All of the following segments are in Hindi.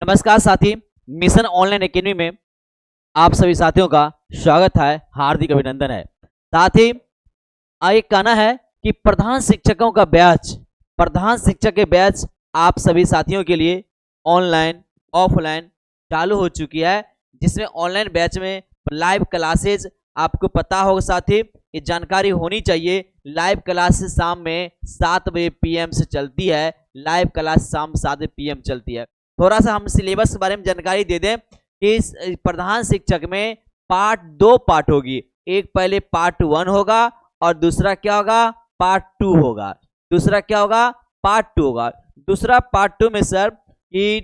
नमस्कार साथी। मिशन ऑनलाइन एकेडमी में आप सभी साथियों का स्वागत है, हार्दिक अभिनंदन है। साथी, एक कहना है कि प्रधान शिक्षक के बैच आप सभी साथियों के लिए ऑनलाइन ऑफलाइन चालू हो चुकी है, जिसमें ऑनलाइन बैच में लाइव क्लासेज आपको पता होगा साथी, ये जानकारी होनी चाहिए। लाइव क्लासेस शाम में 7 बजे PM से चलती है। लाइव क्लास शाम 7 PM चलती है। थोड़ा सा हम सिलेबस के बारे में जानकारी दे दें कि इस प्रधान शिक्षक में दो पार्ट होगी। एक पहले पार्ट 1 होगा और दूसरा क्या होगा, पार्ट 2 होगा। दूसरा क्या होगा, पार्ट 2 होगा। दूसरा पार्ट 2 में सर कि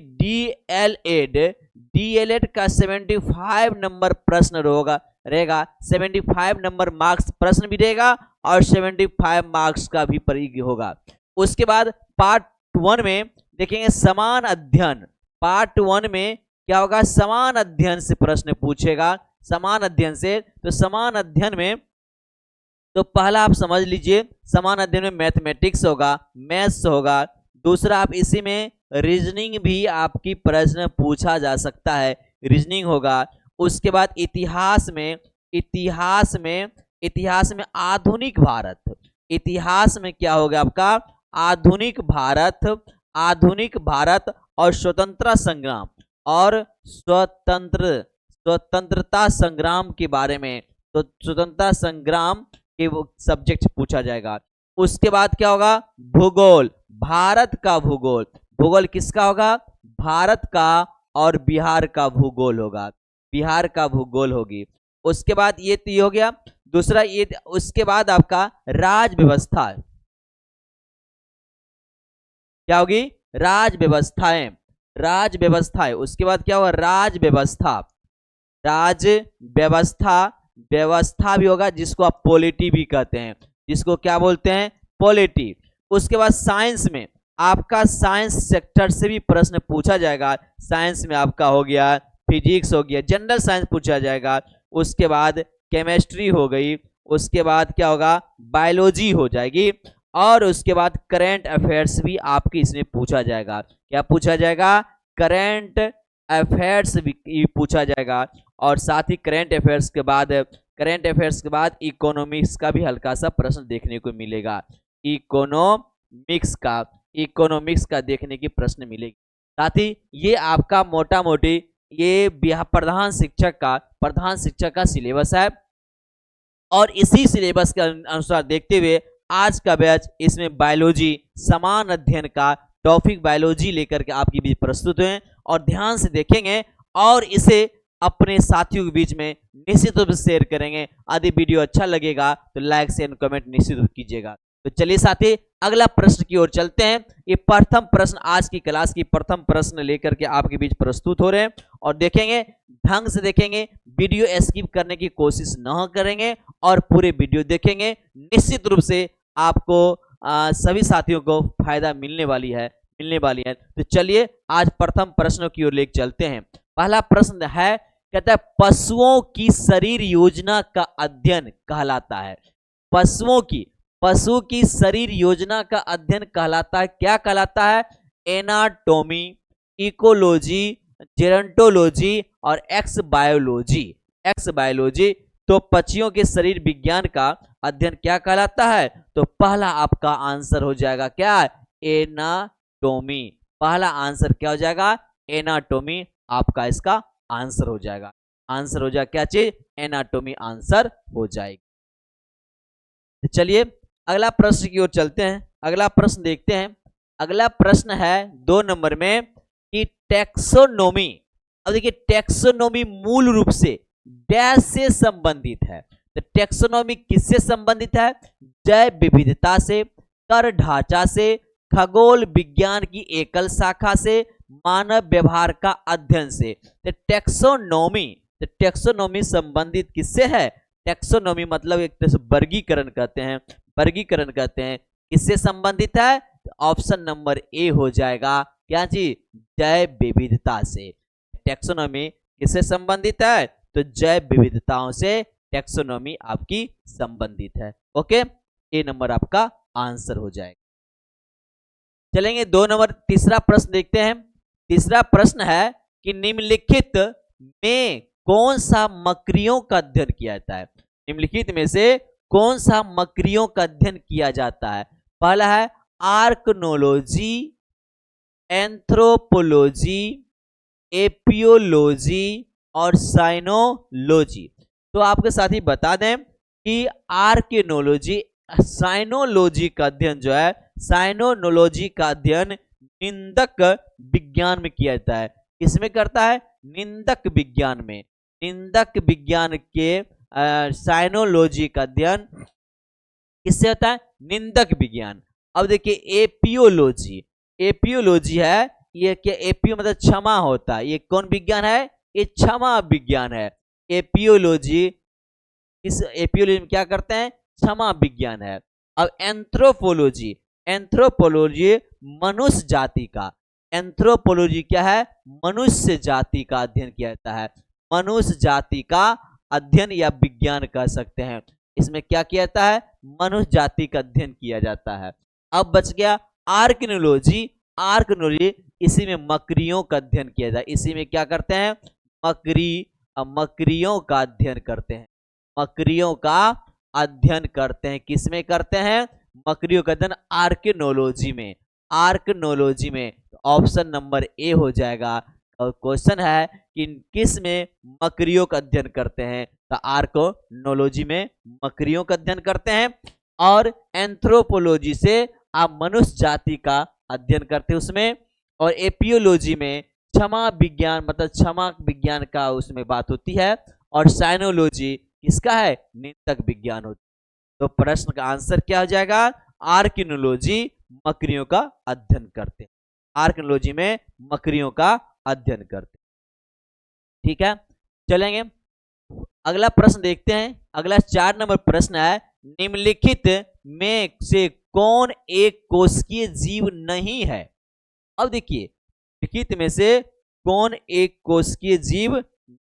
डीएलएड का 75 नंबर प्रश्न रहेगा। 75 नंबर मार्क्स प्रश्न भी रहेगा और 75 मार्क्स का भी परीक्षा होगा। उसके बाद पार्ट 1 में देखेंगे समान अध्ययन। पार्ट 1 में क्या होगा, समान अध्ययन से प्रश्न पूछेगा। समान अध्ययन से, तो समान अध्ययन में तो पहला आप समझ लीजिए, समान अध्ययन में मैथमेटिक्स होगा, मैथ्स होगा। दूसरा आप इसी में रीजनिंग भी आपकी प्रश्न पूछा जा सकता है, रीजनिंग होगा। उसके बाद इतिहास में आधुनिक भारत। इतिहास में क्या होगा आपका, आधुनिक भारत और स्वतंत्रता संग्राम और स्वतंत्रता संग्राम के बारे में, तो स्वतंत्रता संग्राम के वो सब्जेक्ट पूछा जाएगा। उसके बाद क्या होगा, भूगोल, भारत का भूगोल। भूगोल किसका होगा, भारत का, और बिहार का भूगोल होगा, बिहार का भूगोल होगी। उसके बाद ये तो हो गया। दूसरा ये, उसके बाद आपका राज व्यवस्था क्या होगी, राज व्यवस्थाएं। उसके बाद क्या होगा, राज व्यवस्था भी होगा, जिसको आप पॉलिटी भी कहते हैं, जिसको क्या बोलते हैं, पॉलिटी। उसके बाद साइंस में आपका साइंस सेक्टर से भी प्रश्न पूछा जाएगा। साइंस में आपका हो गया फिजिक्स, हो गया जनरल साइंस पूछा जाएगा। उसके बाद केमिस्ट्री हो गई। उसके बाद क्या होगा, बायोलॉजी हो जाएगी। और उसके बाद करंट अफेयर्स भी आपकी इसमें पूछा जाएगा। क्या पूछा जाएगा, करंट अफेयर्स भी पूछा जाएगा। और साथ ही करंट अफेयर्स के बाद इकोनॉमिक्स का भी हल्का सा प्रश्न देखने को मिलेगा। इकोनॉमिक्स का देखने की प्रश्न मिलेगी। साथ ही ये आपका मोटा मोटी ये प्रधान शिक्षक का सिलेबस है। और इसी सिलेबस के अनुसार देखते हुए आज का बैच इसमें बायोलॉजी, समान अध्ययन का टॉपिक बायोलॉजी लेकर के आपके बीच प्रस्तुत हुए और ध्यान से देखेंगे और इसे अपने साथियों के बीच में निश्चित रूप से शेयर करेंगे। यदि वीडियो अच्छा लगेगा तो लाइक शेयर कमेंट निश्चित रूप कीजिएगा। तो चलिए साथी, अगला प्रश्न की ओर चलते हैं। ये प्रथम प्रश्न, आज की क्लास की प्रथम प्रश्न लेकर के आपके बीच प्रस्तुत हो रहे हैं और देखेंगे, ढंग से देखेंगे, वीडियो स्किप करने की कोशिश न करेंगे और पूरे वीडियो देखेंगे। निश्चित रूप से आपको सभी साथियों को फायदा मिलने वाली है। तो चलिए आज प्रथम प्रश्नों की ओर लेकर चलते हैं। पहला प्रश्न है, कहता है पशुओं की शरीर योजना का अध्ययन कहलाता है। पशु की शरीर योजना का अध्ययन कहलाता है, क्या कहलाता है, एनाटॉमी, इकोलॉजी, जेरोंटोलॉजी और एक्स बायोलॉजी। तो पक्षियों के शरीर विज्ञान का अध्ययन क्या कहलाता है, तो पहला आपका आंसर हो जाएगा क्या, एनाटॉमी। पहला आंसर क्या हो जाएगा, एनाटॉमी आपका इसका आंसर हो जाएगा। क्या चीज, एनाटॉमी आंसर हो जाएगी। चलिए अगला प्रश्न की ओर चलते हैं। अगला प्रश्न देखते हैं। अगला प्रश्न है 2 नंबर में कि टैक्सोनॉमी। अब देखिए, टैक्सोनॉमी मूल रूप से डैश से संबंधित है। तो टैक्सोनॉमी किससे संबंधित है, जैव विविधता से, कर ढांचा से, खगोल विज्ञान की एकल शाखा से, मानव व्यवहार का अध्ययन से। तो टैक्सोनॉमी संबंधित किससे है, टैक्सोनॉमी मतलब एक तरह से वर्गीकरण कहते हैं। किससे संबंधित है, ऑप्शन नंबर ए हो जाएगा, क्या चीज, जैव विविधता से। टैक्सोनॉमी किससे संबंधित है, तो जैव विविधताओं से टैक्सोनॉमी आपकी संबंधित है। ओके, ए नंबर आपका आंसर हो जाएगा। चलेंगे 2 नंबर, तीसरा प्रश्न देखते हैं। तीसरा प्रश्न है कि निम्नलिखित में कौन सा मकड़ियों का अध्ययन किया जाता है। निम्नलिखित में से कौन सा मकड़ियों का अध्ययन किया जाता है। पहला है आर्कनोलॉजी, एंथ्रोपोलॉजी, एपियोलॉजी और साइनोलॉजी। तो आपके साथ ही बता दें कि आर्कियोलॉजी, साइनोलॉजी का अध्ययन जो है, साइनोलॉजी का अध्ययन निंदक विज्ञान में किया जाता है। किसमें करता है? निंदक विज्ञान में। निंदक विज्ञान के साइनोलॉजी का अध्ययन किससे होता है? निंदक विज्ञान। अब देखिए एपियोलॉजी, एपियोलॉजी है ये क्या? एपियो मतलब क्षमा होता है। ये कौन विज्ञान है? ये क्षमा विज्ञान है। एपियोलॉजी, इस एपियोलॉजी में क्या करते हैं? क्षमा विज्ञान है। अब एंथ्रोपोलॉजी, एंथ्रोपोलॉजी मनुष्य जाति का, एंथ्रोपोलॉजी क्या है? मनुष्य जाति का अध्ययन किया जाता है। मनुष्य जाति का अध्ययन या विज्ञान कह सकते हैं। इसमें क्या किया जाता है? मनुष्य जाति का अध्ययन किया जाता है। अब बच गया आर्कियोलॉजी। आर्कियोलॉजी इसी में मकड़ियों का अध्ययन किया जाता है। इसी में क्या करते हैं? मकड़ियों का अध्ययन करते हैं। मकड़ियों का अध्ययन करते हैं। किसमें करते हैं? मकड़ियों का अध्ययन आर्कियोलॉजी में। आर्कियोलॉजी में ऑप्शन नंबर ए हो जाएगा। और क्वेश्चन है कि किस में मकड़ियों का अध्ययन करते हैं? तो आर्कियोलॉजी में मकड़ियों का अध्ययन करते हैं। और एंथ्रोपोलॉजी से आप मनुष्य जाति का अध्ययन करते हैं उसमें। और एपियोलॉजी में क्षमा विज्ञान मतलब क्षमा विज्ञान का उसमें बात होती है। और साइनोलॉजी किसका है? निंदक विज्ञान होती है। तो प्रश्न का आंसर क्या हो जाएगा? आर्कियोलॉजी मकड़ियों का अध्ययन करते हैं। आर्कियोलॉजी में मकड़ियों का अध्ययन करते हैं। ठीक है, चलेंगे अगला प्रश्न देखते हैं। अगला 4 नंबर प्रश्न है, निम्नलिखित में से कौन एक कोशिकीय जीव नहीं है? अब देखिए लिखित में से कौन एक कोशिकीय जीव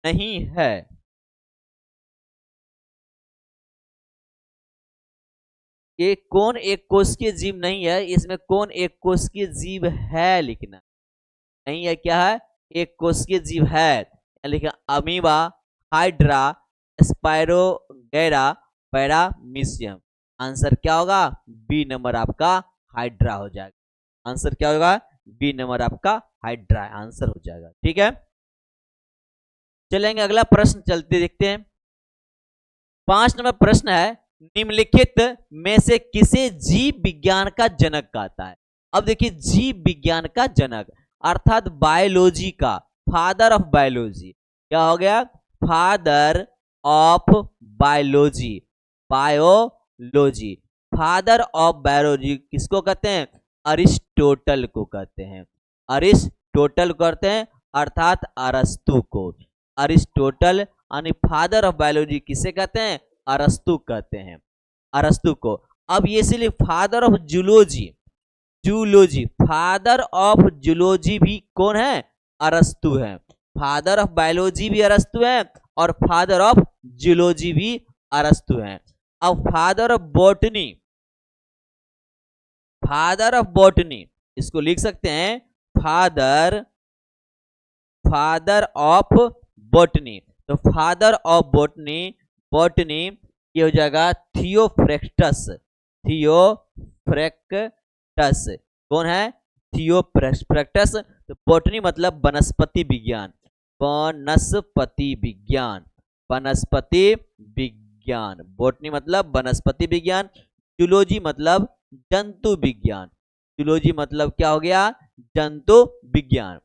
नहीं है? ये कौन एक कोशिकीय जीव नहीं है, इसमें कौन एक कोशिकीय जीव है लिखना। नहीं है, क्या है? एक कोशिकीय जीव है। लिखा अमीबा, हाइड्रा, स्पाइरोगैरा, पैरामीशियम। आंसर क्या होगा? बी नंबर आपका हाइड्रा हो जाएगा। आंसर क्या होगा? बी नंबर आपका हाइड्रा आंसर हो जाएगा। ठीक है, चलेंगे अगला प्रश्न चलते देखते हैं। 5 नंबर प्रश्न है, निम्नलिखित में से किसे जीव विज्ञान का जनक कहता है? अब देखिए जीव विज्ञान का जनक अर्थात बायोलॉजी का फादर ऑफ बायोलॉजी क्या हो गया? Father of biology, biology father of biology किसको कहते हैं? अरिस्टोटल को कहते हैं। अरिस्टोटल को कहते हैं अर्थात अरस्तु को। अरिस्टोटल यानी फादर ऑफ बायोलॉजी किसे कहते हैं? अरस्तु कहते हैं, अरस्तु को। अब ये इसलिए father of zoology, zoology father of zoology भी कौन है? अरस्तु है। फादर ऑफ बायोलॉजी भी अरस्तु है और फादर ऑफ जूलॉजी भी अरस्तु है। अब father of botany, father of botany इसको लिख सकते हैं फादर, फादर ऑफ बॉटनी। तो फादर ऑफ बॉटनी, बॉटनी ये हो जाएगा थियोफ्रैक्टस। थियोफ्रैक्टस कौन है? थियोफ्रैक्टस। तो बॉटनी मतलब वनस्पति विज्ञान, वनस्पति विज्ञान, वनस्पति विज्ञान। बॉटनी मतलब वनस्पति विज्ञान। जूलॉजी मतलब जंतु विज्ञान। जूलॉजी मतलब क्या हो गया? जंतु विज्ञान।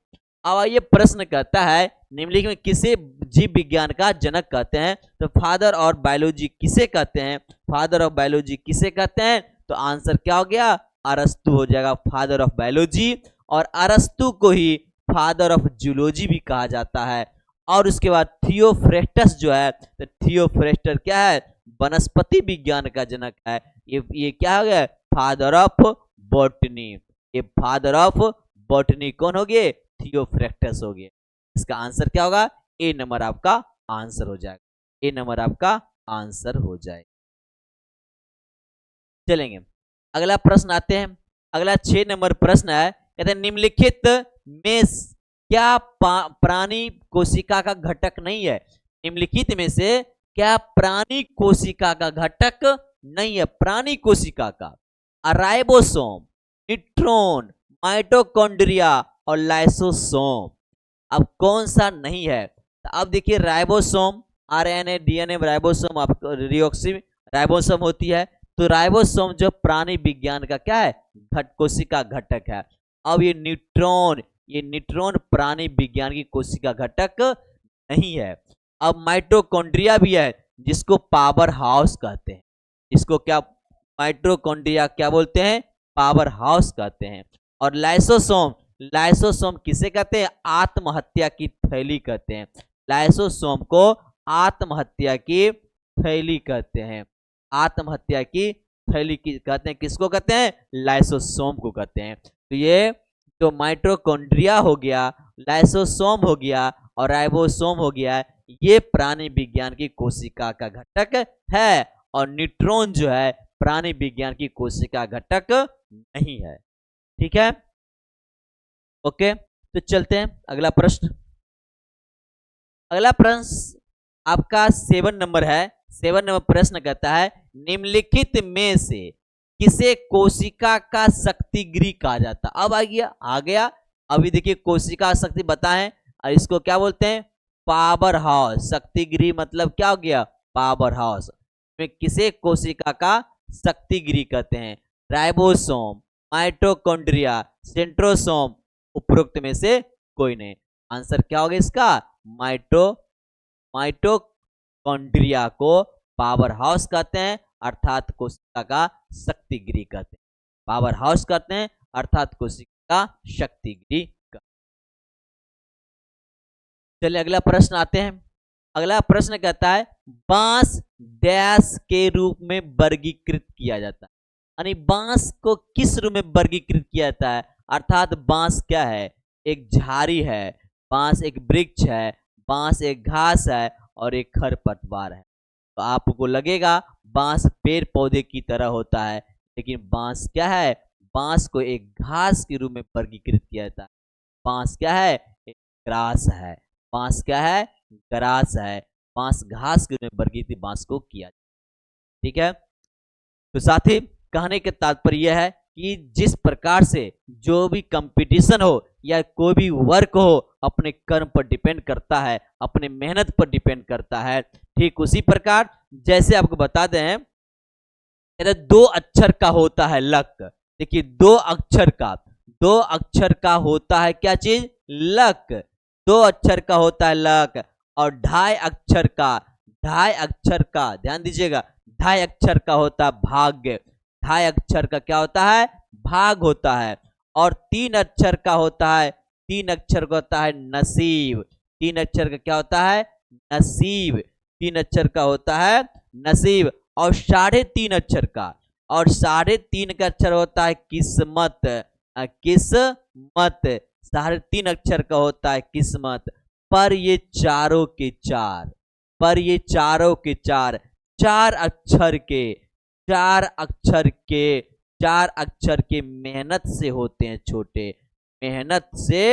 अब ये प्रश्न कहता है निम्नलिखित में किसे जीव विज्ञान का जनक कहते हैं? तो फादर और बायोलॉजी किसे कहते हैं? फादर ऑफ बायोलॉजी किसे कहते हैं? तो आंसर क्या हो गया? अरस्तु हो जाएगा, फादर ऑफ बायोलॉजी। और अरस्तु को ही फादर ऑफ जूलॉजी भी कहा जाता है। और उसके बाद थियोफ्रैक्टस जो है, तो थियोफ्रैक्टस क्या है? वनस्पति विज्ञान का जनक है। ये क्या हो गया? Father of botany. ये फादर ऑफ बॉटनी कौन हो गए? थियोफ्रैक्टस हो गए। इसका आंसर क्या होगा? ए नंबर आपका आंसर हो जाएगा। ए नंबर आपका आंसर हो जाएगा। चलेंगे अगला प्रश्न आते हैं। अगला 6 नंबर प्रश्न है, कहते हैं निम्नलिखित में क्या प्राणी कोशिका का घटक नहीं है? निम्नलिखित में से क्या प्राणी कोशिका का घटक नहीं है? प्राणी कोशिका का राइबोसोम, न्यूट्रॉन, माइटोकॉन्ड्रिया और लाइसोसोम। अब कौन सा नहीं है? तो अब देखिए राइबोसोम, आरएनए डीएनए राइबोसोम, आपको डीऑक्सी राइबोसोम होती है। तो राइबोसोम जो प्राणी विज्ञान का क्या है? कोशिका घटक है। अब ये न्यूट्रॉन प्राणी विज्ञान की कोशिका घटक नहीं है। अब माइटोकॉन्ड्रिया भी है, जिसको पावर हाउस कहते हैं। इसको क्या माइटोकॉन्ड्रिया क्या बोलते हैं? पावर हाउस कहते हैं। और लाइसोसोम किसे कहते हैं? आत्महत्या की थैली कहते हैं। लाइसोसोम को आत्महत्या की थैली कहते हैं। आत्महत्या की थैली की कहते हैं, किसको कहते हैं? लाइसोसोम को कहते हैं। तो ये तो माइटोकॉन्ड्रिया हो गया, लाइसोसोम हो गया और राइबोसोम हो गया, ये प्राणी विज्ञान की कोशिका का घटक है। और न्यूट्रॉन जो है प्राणी विज्ञान की कोशिका घटक नहीं है। ठीक है, ओके। तो चलते हैं अगला प्रश्न। अगला प्रश्न आपका 7 नंबर है। 7 नंबर प्रश्न कहता है, निम्नलिखित में से किसे कोशिका का शक्ति गृह कहा जाता? अब आ गया। अभी देखिए कोशिका शक्ति बताएं, और इसको क्या बोलते हैं? Power house. शक्ति गृह मतलब क्या हो गया? Power house. में किसे कोशिका का शक्ति गृह कहते हैं? राइबोसोम, माइटोकॉन्ड्रिया, सेंट्रोसोम, उपरोक्त में से कोई नहीं। आंसर क्या होगा इसका? माइटोकॉन्ड्रिया को पावर हाउस कहते हैं, अर्थात कोशिका का शक्ति गृह कहते हैं। पावर हाउस कहते हैं, अर्थात कोशिका का शक्ति गृह। चलिए अगला प्रश्न आते हैं। अगला प्रश्न कहता है, बांस डैश के रूप में वर्गीकृत किया जाता है। यानी बांस को किस रूप में वर्गीकृत किया जाता है? अर्थात बांस क्या है? एक झाड़ी है, बांस एक वृक्ष है, बांस एक घास है और एक खरपतवार है। तो आपको लगेगा बांस पेड़ पौधे की तरह होता है, लेकिन बांस क्या है? बांस को एक घास के रूप में वर्गीकृत किया जाता है। बांस क्या है? एक ग्रास है। बांस क्या है? ग्रास है। बांस घास के रूप में वर्गीकृत बांस को किया जाता है। ठीक है, तो साथी कहने के तात्पर्य यह है कि जिस प्रकार से जो भी कंपटीशन हो या कोई भी वर्क हो अपने कर्म पर डिपेंड करता है, अपने मेहनत पर डिपेंड करता है, ठीक उसी प्रकार जैसे आपको बता दें, 2 अक्षर का होता है लक। देखिए 2 अक्षर का होता है क्या चीज? लक। 2 अक्षर का होता है लक। और 2.5 अक्षर का ध्यान दीजिएगा, 2.5 अक्षर का होता है भाग्य। 2.5 अक्षर का क्या होता है? भाग होता है। और 3 अक्षर का होता है, 3 अक्षर का होता है नसीब। 3 अक्षर का क्या होता है? नसीब। 3 अक्षर का होता है नसीब। और 3.5 अक्षर का, और 3.5 का अक्षर होता है किस्मत। किस्मत 3.5 अक्षर का होता है किस्मत। पर ये चारों के चार 4 अक्षर के मेहनत से होते हैं छोटे। मेहनत से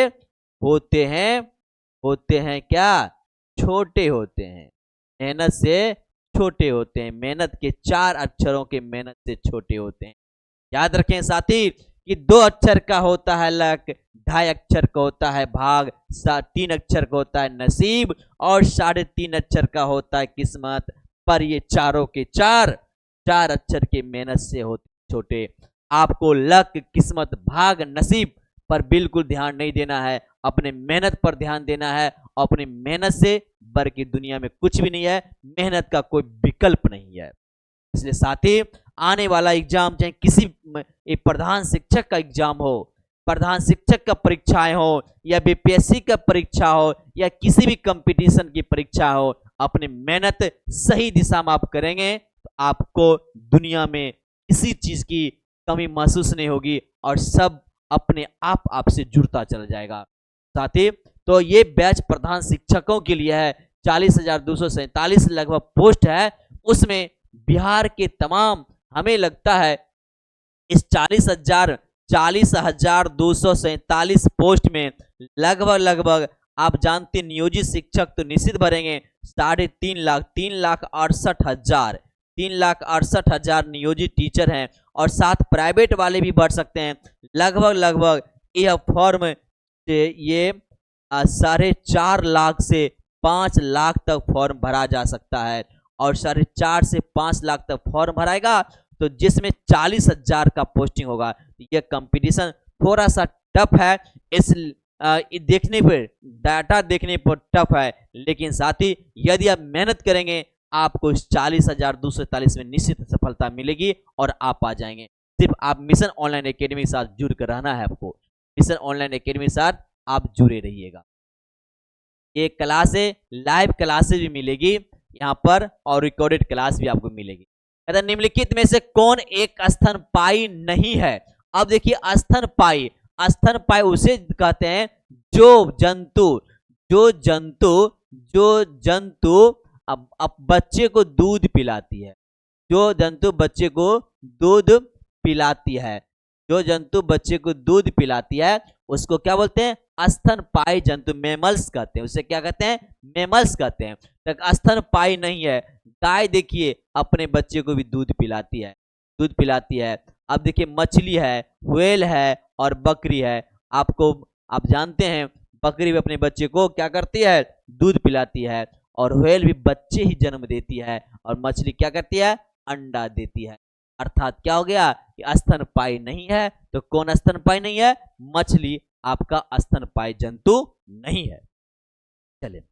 होते हैं क्या? छोटे होते हैं। मेहनत से छोटे होते हैं। मेहनत के 4 अक्षरों के मेहनत से छोटे होते हैं। याद रखें साथी कि 2 अक्षर का होता है लक, 2.5 अक्षर का होता है भाग, 3 अक्षर का होता है नसीब और 3.5 अक्षर का होता है किस्मत। पर ये चारों के 4 अक्षर के मेहनत से होते छोटे। आपको लक, किस्मत, भाग, नसीब पर बिल्कुल ध्यान नहीं देना है, अपने मेहनत पर ध्यान देना है। और अपनी मेहनत से बढ़ के दुनिया में कुछ भी नहीं है। मेहनत का कोई विकल्प नहीं है। इसलिए साथी आने वाला एग्जाम, चाहे किसी प्रधान शिक्षक का एग्जाम हो, प्रधान शिक्षक का परीक्षाएं हो, या बीपीएससी का परीक्षा हो, या किसी भी कंपटीशन की परीक्षा हो, अपनी मेहनत सही दिशा में आप करेंगे तो आपको दुनिया में किसी चीज की कमी महसूस नहीं होगी और सब अपने आप आपसे जुड़ता चला जाएगा। साथी तो ये बैच प्रधान शिक्षकों के लिए है। 40,247 लगभग पोस्ट है। उसमें बिहार के तमाम, हमें लगता है इस 40,000 40,247 पोस्ट में लगभग आप जानते नियोजित शिक्षक तो निश्चित भरेंगे 3.5 लाख, 3,68,000 नियोजित टीचर हैं और साथ प्राइवेट वाले भी भर सकते हैं। लगभग यह फॉर्म से ये 4.5 लाख से 5 लाख तक फॉर्म भरा जा सकता है और 4.5 से 5 लाख तक फॉर्म भराएगा तो जिसमें 40,000 का पोस्टिंग होगा। यह कंपटीशन थोड़ा सा टफ है, इस देखने पर डाटा देखने पर टफ है, लेकिन साथ ही यदि आप मेहनत करेंगे आपको 40,243 में निश्चित सफलता मिलेगी और आप आ जाएंगे। सिर्फ आप मिशन ऑनलाइन एकेडमी के साथ जुड़ कर रहना है, आपको मिशन ऑनलाइन एकेडमी के साथ आप जुड़े रहिएगा। ये क्लास है, लाइव क्लासेस भी मिलेगी यहाँ पर और रिकॉर्डेड क्लास भी आपको मिलेगी। कहते निम्नलिखित में से कौन एक स्तनपायी नहीं है। अब देखिए स्तनपायी उसे कहते हैं जो जंतु अब बच्चे को दूध पिलाती है, जो जंतु बच्चे को दूध पिलाती है, जो जंतु बच्चे को दूध पिलाती है उसको क्या बोलते हैं, स्तनपायी जंतु, मेमल्स कहते हैं, उसे क्या कहते हैं, मेमल्स कहते हैं। तो स्तनपायी नहीं है। गाय देखिए अपने बच्चे को भी दूध पिलाती है, अब देखिए मछली है, व्हेल है और बकरी है। आप जानते हैं बकरी भी अपने बच्चे को क्या करती है, दूध पिलाती है और व्हेल भी बच्चे ही जन्म देती है और मछली क्या करती है, अंडा देती है। अर्थात क्या हो गया कि स्तनपायी नहीं है। तो कौन स्तनपायी नहीं है, मछली आपका स्तनपायी जंतु नहीं है। चलिए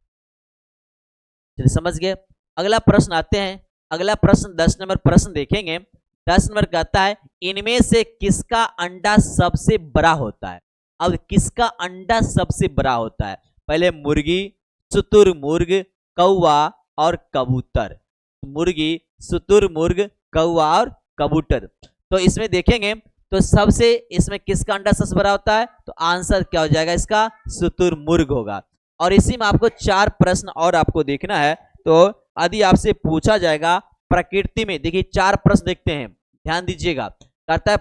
समझ गए। अगला प्रश्न आते हैं, अगला प्रश्न 10 नंबर प्रश्न देखेंगे। 10 नंबर कहता है इनमें से किसका अंडा सबसे बड़ा होता है। अब किसका अंडा सबसे बड़ा होता है, पहले मुर्गी, शुतुरमुर्ग, कौवा और कबूतर। मुर्गी, शुतुरमुर्ग, कौवा और कबूतर। तो इसमें देखेंगे तो सबसे इसमें किसका अंडा सबसे बड़ा होता है, तो आंसर क्या हो जाएगा इसका, शुतुरमुर्ग होगा। और इसी में आपको 4 प्रश्न और आपको देखना है। तो यदि आपसे पूछा जाएगा प्रकृति में, देखिए 4 प्रश्न देखते हैं, ध्यान दीजिएगा। कहता है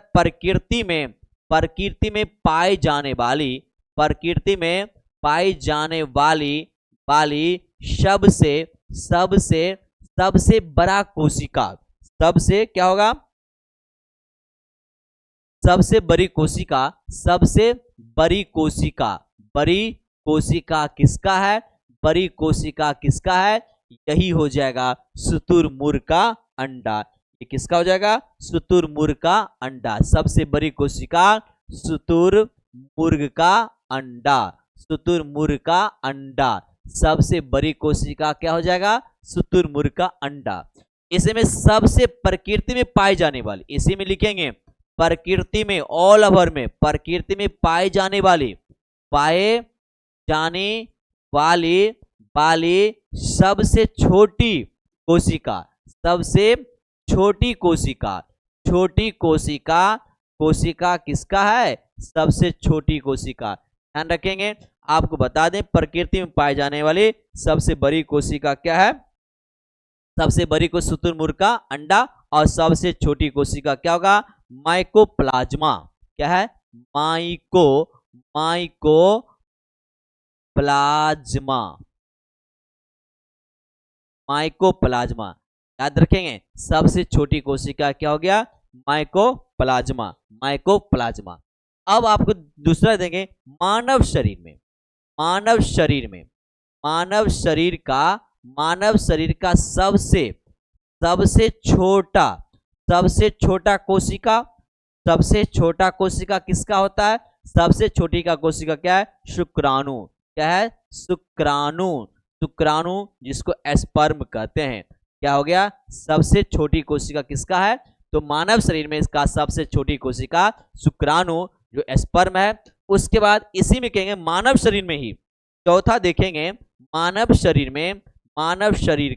प्रकृति में पाई जाने वाली सबसे बड़ा कोशिका, सबसे क्या होगा, सबसे बड़ी कोशिका किसका है, बड़ी कोशिका किसका है, यही हो जाएगा शुतुरमुर्ग का अंडा। ये किसका हो जाएगा, शुतुरमुर्ग का अंडा। सबसे बड़ी कोशिका शुतुरमुर्ग का अंडा, शुतुरमुर्ग का अंडा। सबसे बड़ी कोशिका क्या हो जाएगा, शुतुरमुर्ग का अंडा। इसमें सबसे प्रकृति में पाई जाने वाली, इसी में लिखेंगे प्रकृति में, ऑल ओवर में, प्रकृति में पाए जाने वाली सबसे छोटी कोशिका, कोशिका किसका है, सबसे छोटी कोशिका। ध्यान रखेंगे, आपको बता दें प्रकृति में पाए जाने वाली सबसे बड़ी कोशिका क्या है, सबसे बड़ी को शुतुरमुर्ग का अंडा और सबसे छोटी कोशिका क्या होगा, माइकोप्लाज्मा। क्या है, माइकोप्लाज्मा। याद रखेंगे सबसे छोटी कोशिका क्या हो गया, माइकोप्लाज्मा। अब आपको दूसरा देंगे, मानव शरीर का सबसे छोटा कोशिका किसका होता है, सबसे छोटी का कोशिका क्या है, शुक्राणु। क्या है, शुक्राणु जिसको एस्पर्म कहते हैं। क्या हो गया, सबसे छोटी कोशिका किसका है, तो मानव शरीर में इसका सबसे छोटी कोशिका शुक्राणु जो एस्पर्म है। उसके बाद इसी में कहेंगे मानव शरीर में ही चौथा देखेंगे, मानव शरीर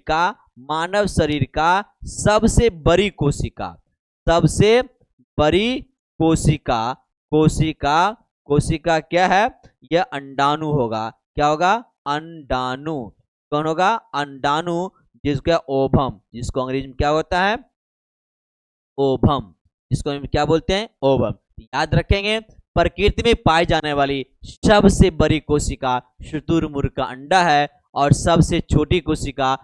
का सबसे बड़ी कोशिका क्या है, यह अंडाणु होगा। क्या होगा, अंडाणु। कौन होगा, अंडाणु, जिसका ओवम, जिसको अंग्रेजी में क्या होता है, ओवम, जिसको हम क्या बोलते हैं, ओवम। याद रखेंगे, प्रकृति में पाई जाने वाली सबसे बड़ी कोशिका शुतुरमुर्ग का अंडा है और सबसे छोटी कोशिका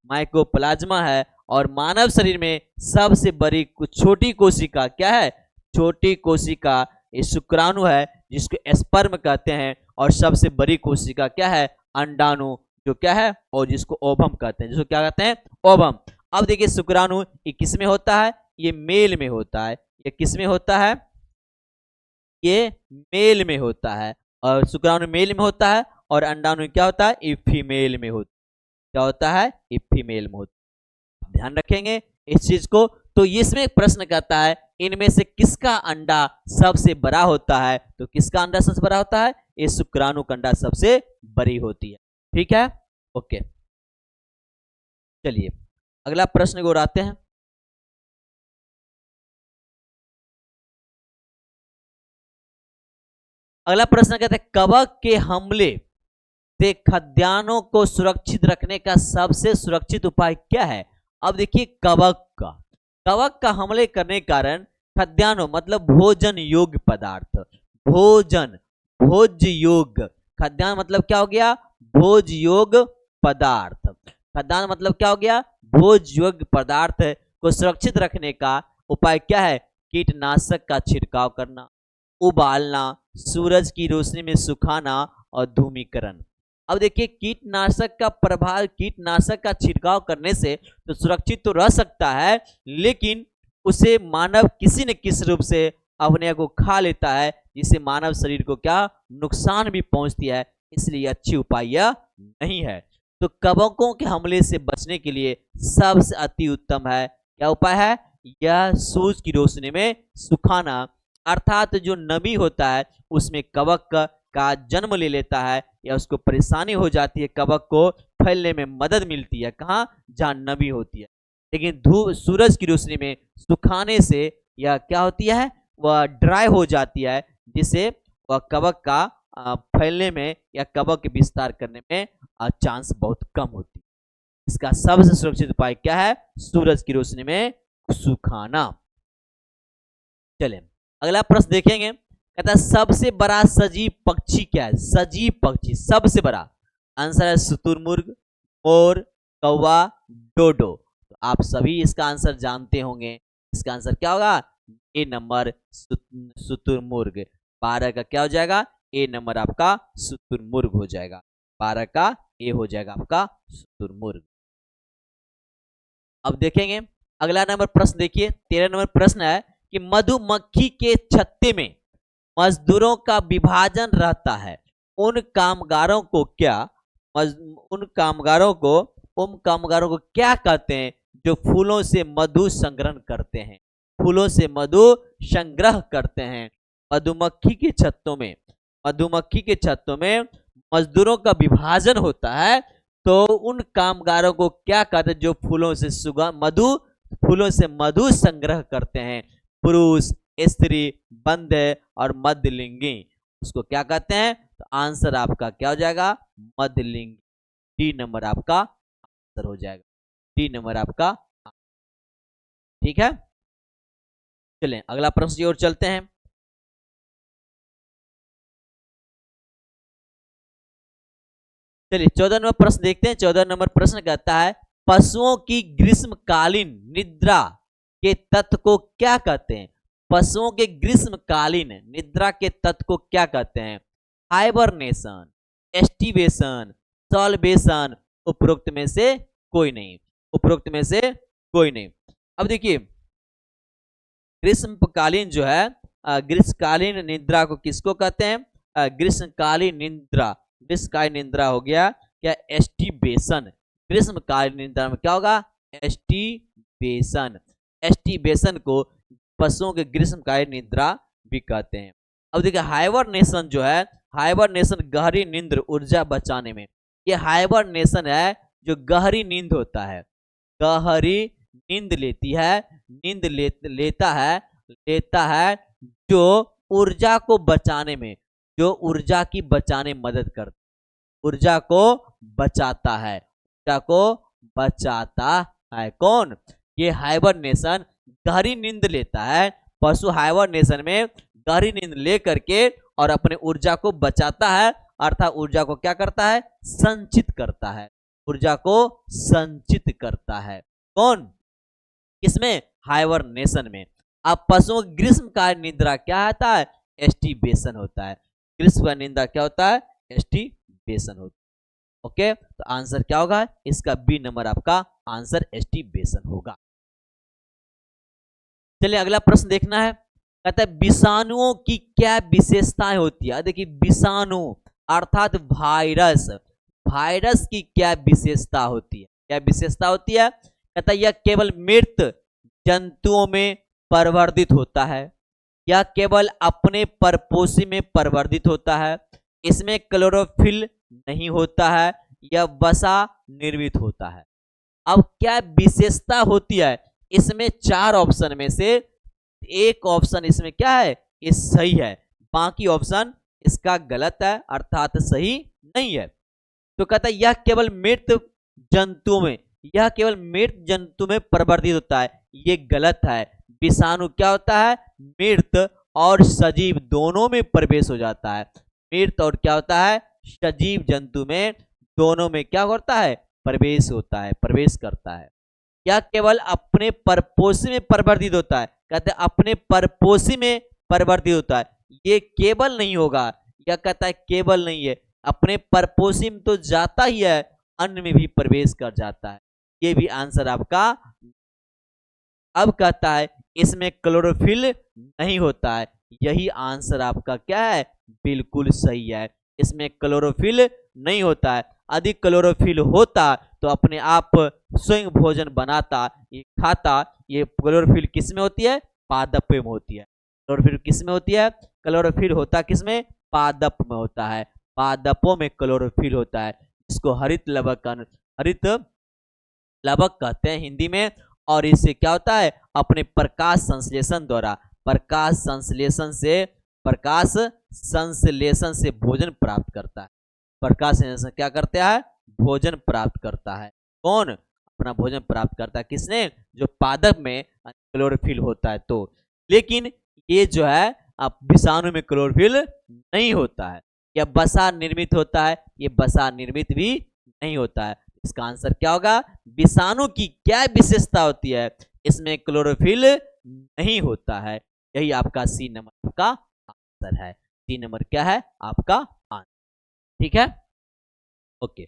माइकोप्लाज्मा है। और मानव शरीर में सबसे बड़ी छोटी कोशिका क्या है? छोटी कोशिका ये शुक्राणु है, जिसको स्पर्म कहते हैं। और सबसे बड़ी कोशिका क्या है? अंडाणु, जो क्या है? और जिसको ओवम कहते हैं, जिसको क्या कहते हैं? ओवम। अब देखिए शुक्राणु ये किस में होता है? ये मेल में होता है। ये किस में होता है? ये मेल में होता है। और शुक्राणु मेल में होता है और अंडाणु क्या होता है? ये फीमेल में होता है। क्या होता है? ये फीमेल में होता है। ध्यान रखेंगे इस चीज को। तो इसमें प्रश्न करता है इनमें से किसका अंडा सबसे बड़ा होता है? तो किसका अंडा सबसे बड़ा होता है? ये शुक्राणु का अंडा सबसे बड़ी होती है। ठीक है, ओके। चलिए अगला प्रश्न को उड़ाते हैं। अगला प्रश्न कहते हैं कवक के हमले से खाद्यान्नों को सुरक्षित रखने का सबसे सुरक्षित उपाय क्या है? अब देखिए कवक का हमले करने के कारण खाद्यान्नों मतलब भोजन योग्य पदार्थ, भोज्य योग्य, खाद्यान्न मतलब क्या हो गया? भोज योग्य पदार्थ। खाद्यान्न मतलब क्या हो गया? भोज योग्य पदार्थ को सुरक्षित रखने का उपाय क्या है? कीटनाशक का छिड़काव करना, उबालना, सूरज की रोशनी में सुखाना और धूमीकरण। अब देखिए कीटनाशक का छिड़काव करने से तो सुरक्षित तो रह सकता है, लेकिन उसे मानव किसी न किसी रूप से अपने को खा लेता है, जिससे मानव शरीर को क्या नुकसान भी पहुंचती है। इसलिए अच्छी उपाय यह नहीं है। तो कवकों के हमले से बचने के लिए सबसे अति उत्तम है क्या उपाय है? यह सूरज की रोशनी में सुखाना, अर्थात जो नमी होता है उसमें कवक का जन्म ले लेता है या उसको परेशानी हो जाती है, कवक को फैलने में मदद मिलती है। कहाँ? जहाँ नमी होती है। लेकिन सूरज की रोशनी में सुखाने से यह क्या होती है? वह ड्राई हो जाती है, जिससे वह कवक का फैलने में या कवक के विस्तार करने में चांस बहुत कम होती है। इसका सबसे सुरक्षित उपाय क्या है? सूरज की रोशनी में सुखाना। चले अगला प्रश्न देखेंगे। कहता है सबसे बड़ा सजीव पक्षी क्या है? सजीव पक्षी सबसे बड़ा आंसर है शुतुरमुर्ग, मोर, कौवा, डोडो। तो आप सभी इसका आंसर जानते होंगे। इसका आंसर क्या होगा? ए नंबर शुतुरमुर्ग। 12 का क्या हो जाएगा? ए नंबर आपका शुतुरमुर्ग हो जाएगा। 12 का ए हो जाएगा आपका शुतुरमुर्ग। अब देखेंगे अगला नंबर प्रश्न। देखिए 13 नंबर प्रश्न है कि मधुमक्खी के छत्ते में मजदूरों का विभाजन रहता है, उन कामगारों को क्या कहते हैं जो फूलों से मधु संग्रह करते हैं? फूलों से मधु संग्रह करते हैं। मधुमक्खी के छत्तों में मजदूरों का विभाजन होता है, तो उन कामगारों को क्या कहते हैं जो फूलों से मधु संग्रह करते हैं? पुरुष, स्त्री, बंध्य और मध्यलिंगी, उसको क्या कहते हैं? तो आंसर आपका क्या हो जाएगा? मध्यलिंगी। डी नंबर आपका आंसर हो जाएगा। डी नंबर आपका। ठीक है, चलें अगला प्रश्न की ओर चलते हैं। चलिए 14 नंबर प्रश्न देखते हैं। 14 नंबर प्रश्न कहता है पशुओं की ग्रीष्मकालीन निद्रा के तत्व को क्या कहते हैं? पशुओं के ग्रीष्मकालीन निद्रा के तत्व को क्या कहते हैं? हाइबरनेशन, एस्टिवेशन, सॉल्वेशन, उपरोक्त में से कोई नहीं। उपरोक्त में से कोई नहीं। अब देखिए ग्रीष्मकालीन जो है, ग्रीष्मकालीन निद्रा को किसको कहते हैं? ग्रीष्मकालीन निद्रा हो गया क्या? एस्टिवेशन। ग्रीष्मकालीन निद्रा में क्या होगा? एस्टिवेशन को पशुओं के ग्रीष्मकालीन निद्रा भी कहते हैं। अब देखिए हाइबरनेशन जो है, हाइबरनेशन गहरी नींद ऊर्जा बचाने में, ये हाइबरनेशन है जो गहरी नींद होता है, गहरी नींद लेता है जो ऊर्जा को बचाने में, जो ऊर्जा की बचाने मदद करता, ऊर्जा को बचाता है, कौन? ये हाइबरनेशन गहरी नींद लेता है पशु हाइबरनेशन में गहरी नींद ले करके और अपने ऊर्जा को बचाता है, अर्थात ऊर्जा को क्या करता है, संचित करता है, ऊर्जा को संचित करता है। कौन, किसमें, हाइबरनेशन में। अब पशुओं की ग्रीष्मकालीन निद्रा क्या होता है, एस्टिबेशन होता है। ग्रीष्म का निद्रा क्या होता है, एस्टिबेशन होता है। ओके, तो आंसर क्या होगा इसका, बी नंबर आपका आंसर एस्टिबेशन होगा। चलिए अगला प्रश्न देखना है। कहता है विषाणुओं की क्या विशेषताएं होती है। देखिए विषाणु अर्थात वायरस, वायरस की क्या विशेषता होती है, क्या विशेषता होती है। कहता है यह केवल मृत जंतुओं में परिवर्तित होता है, यह केवल अपने परपोषी में परिवर्तित होता है, इसमें क्लोरोफिल नहीं होता है, यह वसा निर्मित होता है। अब क्या विशेषता होती है, इसमें 4 ऑप्शन में से एक ऑप्शन इसमें क्या है, ये सही है, बाकी ऑप्शन इसका गलत है, अर्थात सही नहीं है। तो कहता है यह केवल मृत जंतुओं में, यह केवल मृत जंतु में परिवर्तित होता है, ये गलत है। विषाणु क्या होता है, मृत और सजीव दोनों में प्रवेश हो जाता है। मृत और क्या होता है, सजीव जंतु में दोनों में क्या होता है, प्रवेश होता है, प्रवेश करता है। यह केवल अपने परपोषी में परिवर्तित होता है, कहते हैं अपने परपोषी में परिवर्तित होता है, ये केवल नहीं होगा, यह कहता है केवल नहीं है, अपने परपोषी में तो जाता ही है, अन्य में भी प्रवेश कर जाता है, ये भी आंसर आपका। अब कहता है इसमें क्लोरोफिल नहीं होता है, यही आंसर आपका क्या है, बिल्कुल सही है, इसमें क्लोरोफिल नहीं होता है। अधिक क्लोरोफिल होता तो अपने आप स्वयं भोजन बनाता, ये खाता। ये क्लोरोफिल किस में होती है, पादप में होती है। क्लोरोफिल किस में होती है, क्लोरोफिल होता किसमें, पादप में होता है, पादपों में क्लोरोफिल होता है, इसको हरित लवक, हरित लवक कहते हैं हिंदी में। और इससे क्या होता है, अपने प्रकाश संश्लेषण द्वारा, प्रकाश संश्लेषण से भोजन प्राप्त करता है। प्रकाश संश्लेषण क्या करता है, भोजन प्राप्त करता है। कौन, अपना भोजन प्राप्त करता है, किसने, जो पादप में क्लोरोफिल होता है तो। लेकिन ये जो है अब विषाणु में क्लोरोफिल नहीं होता है, यह वसा निर्मित होता है, ये वसा निर्मित भी नहीं होता है। इसका आंसर क्या होगा, विषाणु की क्या विशेषता होती है, इसमें क्लोरोफिल नहीं होता है, यही आपका सी नंबर का आंसर है। सी नंबर क्या है आपका आंसर, ठीक है। ओके,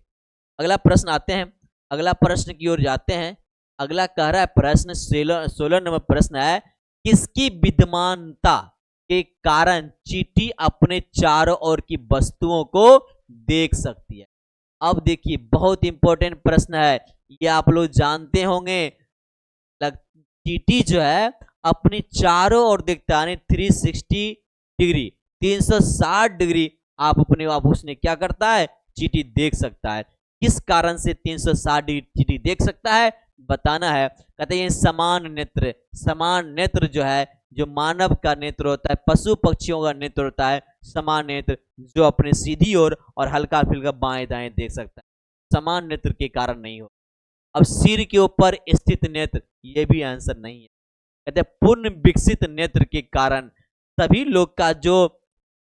अगला प्रश्न आते हैं, अगला प्रश्न की ओर जाते हैं। अगला कह रहा है प्रश्न 16 नंबर प्रश्न है, किसकी विद्यमानता के कारण चींटी अपने चारों ओर की वस्तुओं को देख सकती है। अब देखिए बहुत इंपॉर्टेंट प्रश्न है, ये आप लोग जानते होंगे। चींटी जो है अपनी चारों ओर देखता है, 360 डिग्री, 360 डिग्री आप अपने आप उसने क्या करता है, चींटी देख सकता है। किस कारण से 360 डिग्री चींटी देख सकता है, बताना है। कहते हैं समान नेत्र, समान नेत्र जो है, जो मानव का नेत्र होता है, पशु पक्षियों का नेत्र होता है, समान नेत्र, जो अपने सीधी ओर और हल्का फुल्का बाएं दाएं देख सकता है, समान नेत्र के कारण नहीं हो। अब सिर के ऊपर स्थित नेत्र, ये भी आंसर नहीं है। कहते हैं पूर्ण विकसित नेत्र के कारण सभी लोग का जो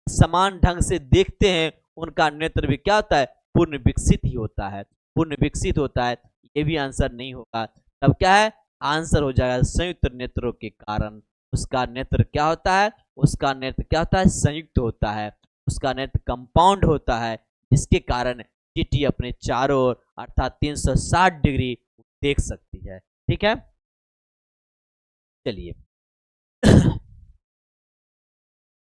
समान ढंग से देखते हैं, उनका नेत्र भी क्या होता है, पूर्ण विकसित ही होता है, पूर्ण विकसित होता है, ये भी आंसर नहीं होगा। तब क्या है, आंसर हो जाएगा संयुक्त नेत्रों के कारण। उसका नेत्र क्या होता है, उसका नेत्र क्या होता है, संयुक्त होता है, उसका नेत्र कंपाउंड होता है, जिसके कारण चींटी अपने चारों ओर अर्थात 360 डिग्री देख सकती है, ठीक है। चलिए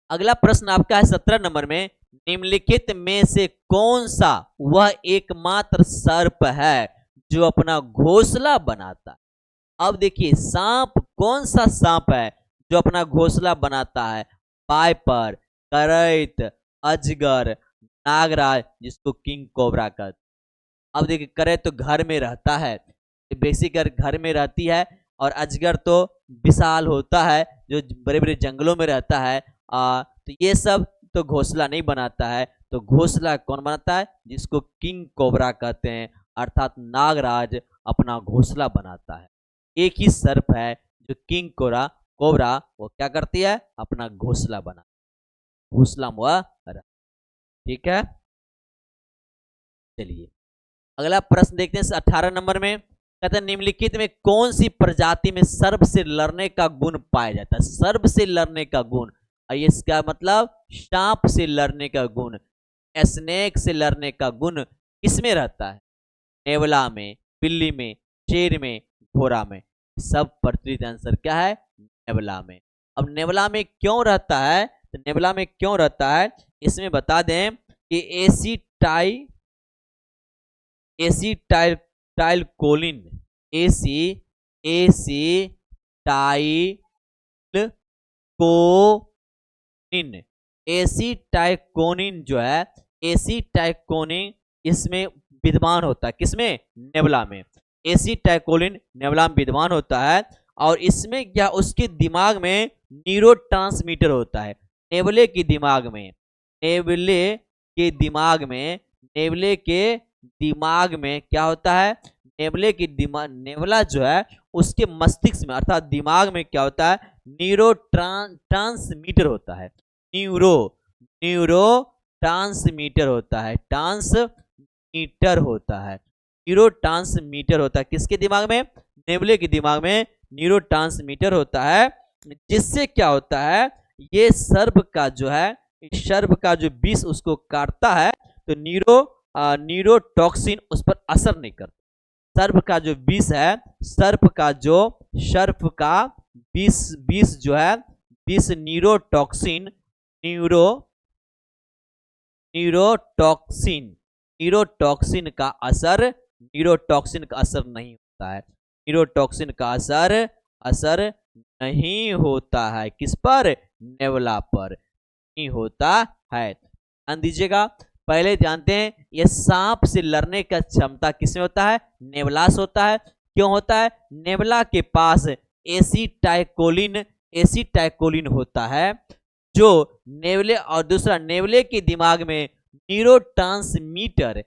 अगला प्रश्न आपका है 17 नंबर में, निम्नलिखित में से कौन सा वह एकमात्र सर्प है जो अपना घोंसला बनाता है। अब देखिए सांप, कौन सा सांप है जो अपना घोंसला बनाता है, पाइपर, करैत, अजगर, नागराज, जिसको किंग कोबरा कहते। अब देखिए करैत तो घर में रहता है, बेसिकर घर में रहती है, और अजगर तो विशाल होता है, जो बड़े बड़े जंगलों में रहता है। तो ये सब तो घोंसला नहीं बनाता है, तो घोंसला कौन बनाता है, जिसको किंग कोबरा कहते हैं, अर्थात नागराज अपना घोंसला बनाता है। एक ही सर्प है जो किंग कोबरा कोबरा वो क्या करती है, अपना घोंसला बना, घोंसला हुआ। ठीक है, चलिए अगला प्रश्न देखते हैं 18 नंबर में। कहते हैं निम्नलिखित में कौन सी प्रजाति में सर्प से लड़ने का गुण पाया जाता है। सर्प से लड़ने का गुण, इसका मतलब सांप से लड़ने का गुण, स्नेक से लड़ने का गुण किसमें रहता है, नेवला में, बिल्ली में, शेर में, घोड़ा में। सब प्रचलित आंसर क्या है, नेवला में। अब नेवला में क्यों रहता है, तो नेवला में क्यों रहता है इसमें बता दें कि एसीटाइलकोलिन एसीटाइलकोनिन जो है, एसीटाइलकोनिन इसमें विद्यमान होता है, किसमें, नेवला में। एसीटाइलकोलिन नेवला में विद्यमान होता है और इसमें क्या, उसके दिमाग में न्यूरोट्रांसमीटर होता है। नेवले के दिमाग में, नेवले के दिमाग में, नेवले के दिमाग में क्या होता है, नेवले की दिमाग, नेवला जो है उसके मस्तिष्क में अर्थात दिमाग में क्या होता है, न्यूरो ट्रांसमीटर होता है, न्यूरो ट्रांसमीटर होता है, ट्रांसमीटर होता है, न्यूरो ट्रांसमीटर होता है। किसके दिमाग में, नेवले के दिमाग में न्यूरो ट्रांसमीटर होता है, जिससे क्या होता है, ये सर्प का जो है, सर्प का जो विष उसको काटता है तो न्यूरोटॉक्सिन उस पर असर नहीं करता। सर्प का जो विष है, सर्प का विष जो है, विष न्यूरोटॉक्सिन न्यूरोटॉक्सिन का असर नहीं होता है, न्यूरोटॉक्सिन का असर नहीं होता है, किस पर, नेवला पर नहीं होता है। ध्यान दीजिएगा, पहले जानते हैं ये सांप से लड़ने का क्षमता किसमें होता है, नेवला से होता है। क्यों होता है, नेवला के पास एसीटाइलकोलिन होता है जो नेवले, और दूसरा नेवले के दिमाग में न्यूरोट्रांसमीटर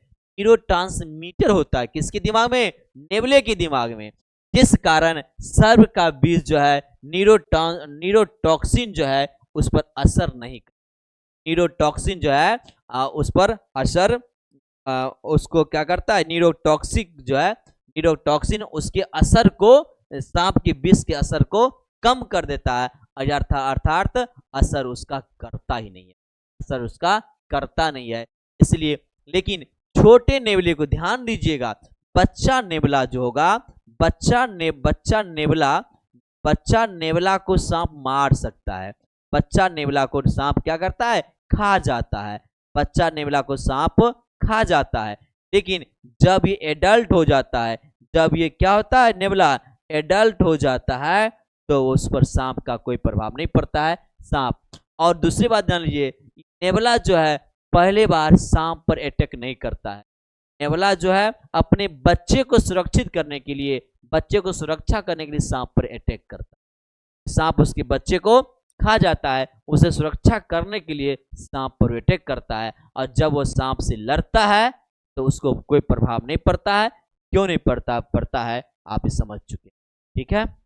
होता है, किसके दिमाग में, नेवले के दिमाग में, जिस कारण सर्प का विष जो है, न्यूरोटॉक्सिन जो है उस पर असर नहीं, न्यूरोटॉक्सिन जो है उस पर असर, उसको क्या करता है, न्यूरोटॉक्सिक जो है, न्यूरोटॉक्सिन उसके असर को, सांप के विष के असर को कम कर देता है, अर्थात असर उसका करता ही नहीं है, असर उसका करता नहीं है। इसलिए, लेकिन छोटे नेवले को ध्यान दीजिएगा, बच्चा नेवला जो होगा, बच्चा नेवला को सांप मार सकता है, बच्चा नेवला को सांप क्या करता है, खा जाता है, बच्चा नेवला को सांप खा जाता है। लेकिन जब ये एडल्ट हो जाता है, जब ये क्या होता है, नेवला एडल्ट हो जाता है तो उस पर सांप का कोई प्रभाव नहीं पड़ता है, सांप। और दूसरी बात जान लीजिए, नेवला जो है पहले बार सांप पर अटैक नहीं करता है, नेवला जो है अपने बच्चे को सुरक्षित करने के लिए, बच्चे को सुरक्षा करने के लिए सांप पर अटैक करता है, सांप उसके बच्चे को खा जाता है, उसे सुरक्षा करने के लिए सांप पर अटैक करता है, और जब वो सांप से लड़ता है तो उसको कोई प्रभाव नहीं पड़ता है। क्यों नहीं पड़ता है आप इस समझ चुके, ठीक है।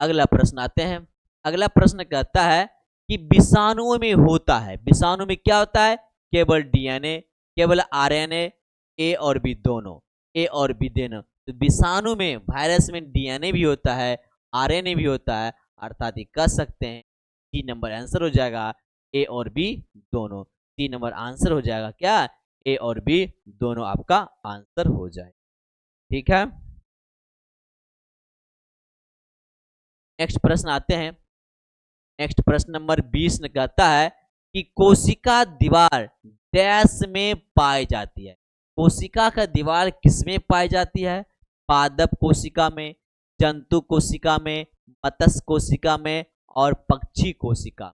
अगला प्रश्न आते हैं। अगला प्रश्न कहता है कि विषाणुओं में होता है, विषाणु में क्या होता है, केवल डीएनए, केवल आरएनए, ए और बी दोनों, ए और बी दोनों। तो विषाणु में, वायरस में डीएनए भी होता है, आरएनए भी होता है, अर्थात ये कह सकते हैं 3 नंबर आंसर हो जाएगा ए और बी दोनों, 3 नंबर आंसर हो जाएगा क्या, ए और बी दोनों आपका आंसर हो जाए, ठीक है। नेक्स्ट प्रश्न आते हैं। नेक्स्ट प्रश्न नंबर 20 ने कहता है कि कोशिका दीवार डैश में पाई जाती है। कोशिका का दीवार किसमें पाई जाती है, पादप कोशिका में, जंतु कोशिका में, मत्स्य कोशिका में और पक्षी कोशिका।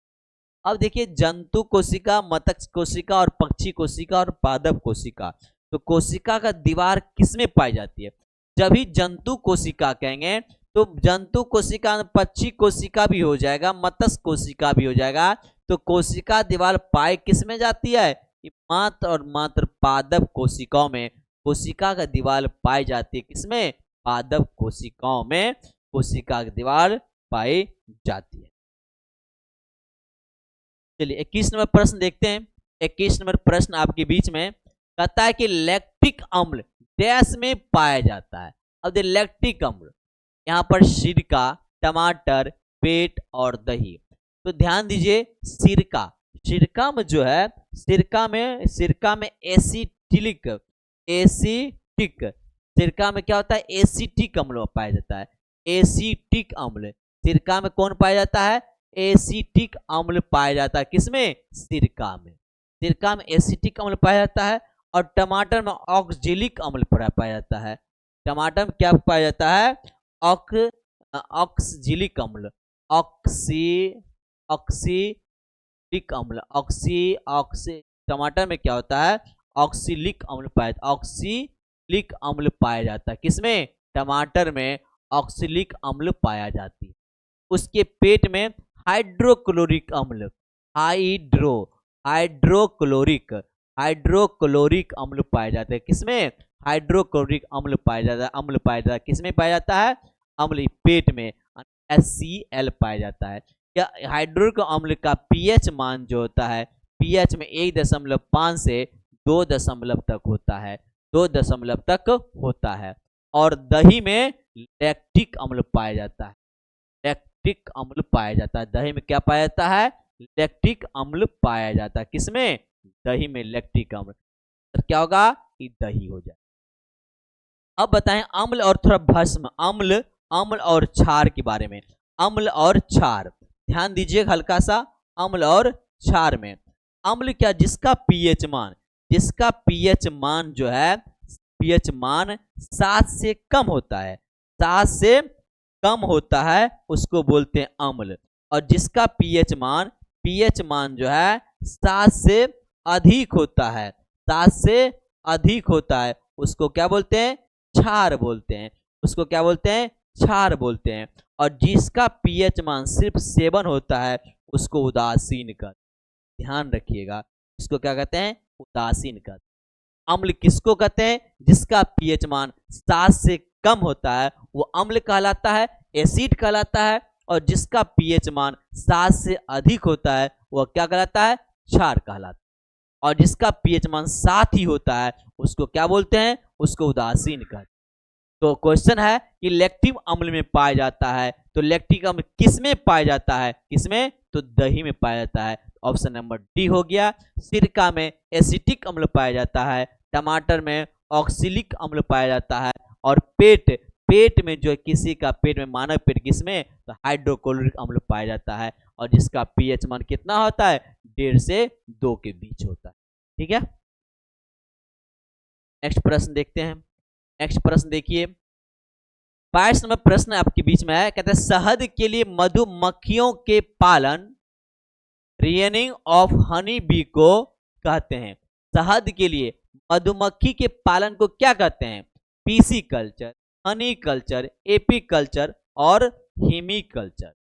अब देखिए, जंतु कोशिका, मत्स्य कोशिका और पक्षी कोशिका और पादप कोशिका, तो कोशिका का दीवार किसमें पाई जाती है। जब ही जंतु कोशिका कहेंगे तो जंतु कोशिका, पक्षी कोशिका भी हो जाएगा, मत्स्य कोशिका भी हो जाएगा, तो कोशिका दीवार पाई किसमें जाती है, मात्र और मात्र पादप कोशिकाओं में कोशिका का दीवार पाई जाती है, किसमें, पादप कोशिकाओं में कोशिका की दीवार पाई जाती है। चलिए 21 नंबर प्रश्न देखते हैं। 21 नंबर प्रश्न आपके बीच में कहता है कि लैक्टिक अम्ल डैश में पाया जाता है। अब देखिए लैक्टिक अम्ल यहाँ पर सिरका, टमाटर, पेट और दही। तो ध्यान दीजिए सिरका, सिरका में जो है सिरका में एसिटिक सिरका में क्या होता है, एसिटिक अम्ल पाया जाता है। एसिटिक अम्ल सिरका में कौन पाया जाता है, एसिटिक अम्ल पाया जाता है। किसमें, सिरका में। सिरका में एसिटिक अम्ल पाया जाता है। और टमाटर में ऑक्जेलिक अम्ल पाया जाता है। टमाटर में क्या पाया जाता है, ऑक्सजिलिक अम्ल, ऑक्सीलिक अम्ल, टमाटर में क्या होता है, ऑक्सीलिक अम्ल पाया जाता है। किसमें, टमाटर में ऑक्सीलिक अम्ल पाया जाती है। उसके पेट में हाइड्रोक्लोरिक अम्ल, हाइड्रोक्लोरिक अम्ल पाया जाता है। किसमें, हाइड्रोक्लोरिक अम्ल पाया जाता है। किसमें पाया जाता है, अम्ल पेट में HCl पाया जाता है। या हाइड्रोक्लोरिक अम्ल का pH मान जो होता है, pH में 1.5 से 2 तक होता है, 2 तक होता है। और दही में लैक्टिक अम्ल पाया जाता है, लैक्टिक अम्ल पाया जाता है। दही में क्या पाया जाता है, लैक्टिक अम्ल पाया जाता है। किसमें, दही में लैक्टिक अम्ल। तो क्या होगा, ये दही हो जाए। अब बताएं अम्ल और थोड़ा भस्म, अम्ल और क्षार के बारे में। अम्ल और क्षार ध्यान दीजिए हल्का सा। अम्ल और क्षार में अम्ल क्या, जिसका pH मान जो है, pH मान 7 से कम होता है, 7 से कम होता है, उसको बोलते हैं अम्ल। और जिसका pH मान जो है 7 से अधिक होता है, 7 से अधिक होता है, उसको क्या बोलते हैं, क्षार बोलते हैं। उसको क्या बोलते हैं, क्षार बोलते हैं। और जिसका pH मान सिर्फ 7 होता है, उसको उदासीन कर, ध्यान रखिएगा, इसको क्या कहते हैं, उदासीन कर। अम्ल किसको कहते हैं, जिसका pH मान 7 से कम होता है वो अम्ल कहलाता है, एसिड कहलाता है। और जिसका pH मान 7 से अधिक होता है वह क्या कहलाता है, क्षार कहलाता है। और जिसका pH मान 7 ही होता है उसको क्या बोलते हैं, उसको उदासीन कहते हैं। तो क्वेश्चन है कि लैक्टिक अम्ल में पाया जाता है, तो लैक्टिक अम्ल किस में पाया जाता है, किसमें, तो दही में पाया जाता है। ऑप्शन नंबर डी हो गया। सिरका में एसिटिक अम्ल पाया जाता है, टमाटर में ऑक्सीलिक अम्ल पाया जाता है। और पेट में जो है, किसी का पेट में, मानव पेट किसमें, तो हाइड्रोक्लोरिक अम्ल पाया जाता है। और जिसका pH मान कितना होता है, 1.5 से 2 के बीच होता है। ठीक है, नेक्स्ट प्रश्न देखते हैं। नेक्स्ट प्रश्न देखिए, 22 नंबर प्रश्न आपके बीच में है। कहते हैं शहद के लिए मधुमक्खियों के पालन, रियनिंग ऑफ हनी बी को कहते हैं। शहद के लिए मधुमक्खी के पालन को क्या कहते हैं, PC culture, Honey culture, AP culture और हिमी कल्चर।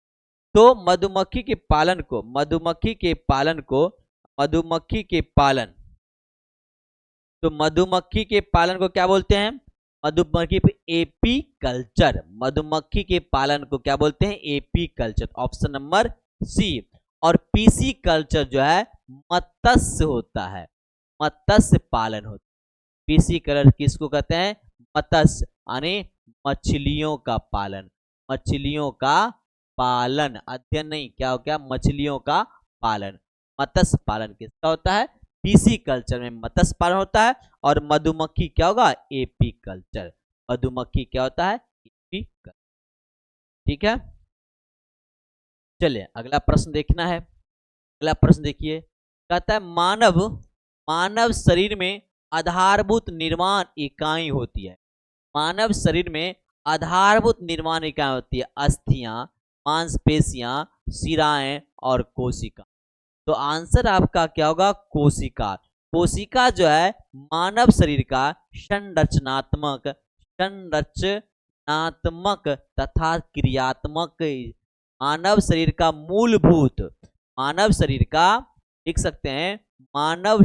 तो मधुमक्खी के पालन को क्या बोलते हैं, मधुमक्खी पे एपी कल्चर, मधुमक्खी के पालन को क्या बोलते हैं, apiculture. Option number C. और पीसी कल्चर जो है मत्स्य होता है, मत्स्य पालन होता है। पीसी कल्चर किसको कहते हैं, मत्स्य, यानी मछलियों का पालन, मछलियों का पालन, अध्ययन नहीं, क्या हो गया, मछलियों का पालन। मत्स्य पालन किसका होता है, पीसी कल्चर में मत्स्य पालन होता है। और मधुमक्खी क्या होगा, एपी कल्चर, मधुमक्खी क्या होता है, एपी कल्चर। ठीक है, चलिए अगला प्रश्न देखना है। अगला प्रश्न देखिए, कहता है मानव शरीर में आधारभूत निर्माण इकाई होती है। मानव शरीर में आधारभूत निर्माण इकाई होती है, अस्थियां, मांसपेशियां, शिराएं और कोशिका। तो आंसर आपका क्या होगा, कोशिका। कोशिका जो है मानव शरीर का संरचनात्मक तथा क्रियात्मक, मानव शरीर का मूलभूत, मानव शरीर का, लिख सकते हैं, मानव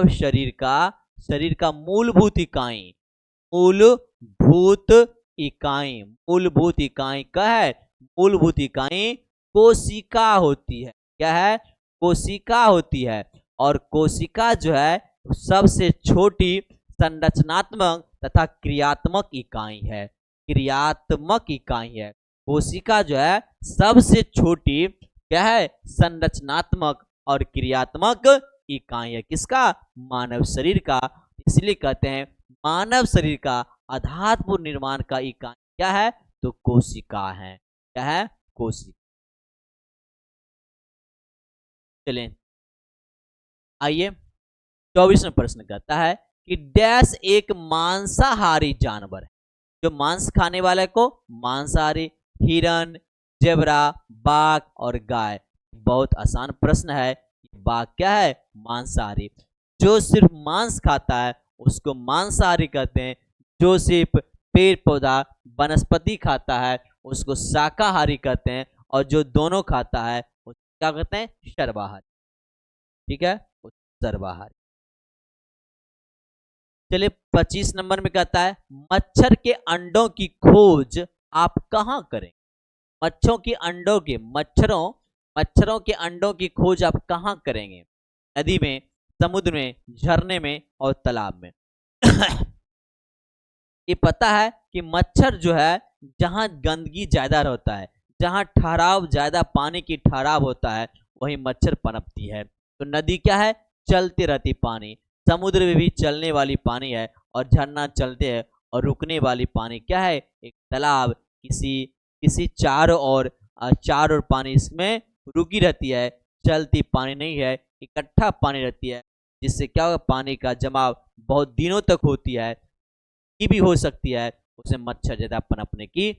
शरीर का मूलभूत इकाई, मूलभूत इकाई। मूलभूत इकाई क्या है? मूलभूत इकाई कोशिका होती है। क्या है? कोशिका होती है। और कोशिका जो है सबसे छोटी संरचनात्मक तथा क्रियात्मक इकाई है। क्रियात्मक इकाई है। कोशिका जो है सबसे छोटी क्या है? संरचनात्मक और क्रियात्मक इकाई है। किसका? मानव शरीर का। इसलिए कहते हैं मानव शरीर का आधारभूत निर्माण का इकाई क्या है? तो कोशिका है। क्या है? कोशिका। चलें आइए 24वां प्रश्न कहता है कि डैश एक मांसाहारी जानवर है। जो मांस खाने वाले को मांसाहारी। हिरन, जेबरा, बाघ और गाय। बहुत आसान प्रश्न है। बाघ क्या है? मांसाहारी। जो सिर्फ मांस खाता है उसको मांसाहारी कहते हैं। जो सिर्फ पेड़ पौधा वनस्पति खाता है उसको शाकाहारी कहते हैं। और जो दोनों खाता है उसको क्या कहते हैं? सर्वाहारी। ठीक है, सर्वाहारी। चलिए 25 नंबर में कहता है मच्छर के अंडों की खोज आप कहां करें? मच्छरों के अंडों की खोज आप कहां करेंगे? नदी में, समुद्र में, झरने में और तालाब में। ये पता है कि मच्छर जो है जहां गंदगी ज्यादा रहता है, जहां ठहराव ज्यादा पानी की ठहराव होता है, वहीं मच्छर पनपती है। तो नदी क्या है? चलती रहती पानी। समुद्र में भी चलने वाली पानी है। और झरना चलते हैं और रुकने वाली पानी क्या है? एक तालाब। किसी किसी चारों ओर पानी इसमें रुकी रहती है, चलती पानी नहीं है, इकट्ठा पानी रहती है। जिससे क्या होगा? पानी का जमाव बहुत दिनों तक होती है, की भी हो सकती है। उसे मच्छर ज्यादा पनपने की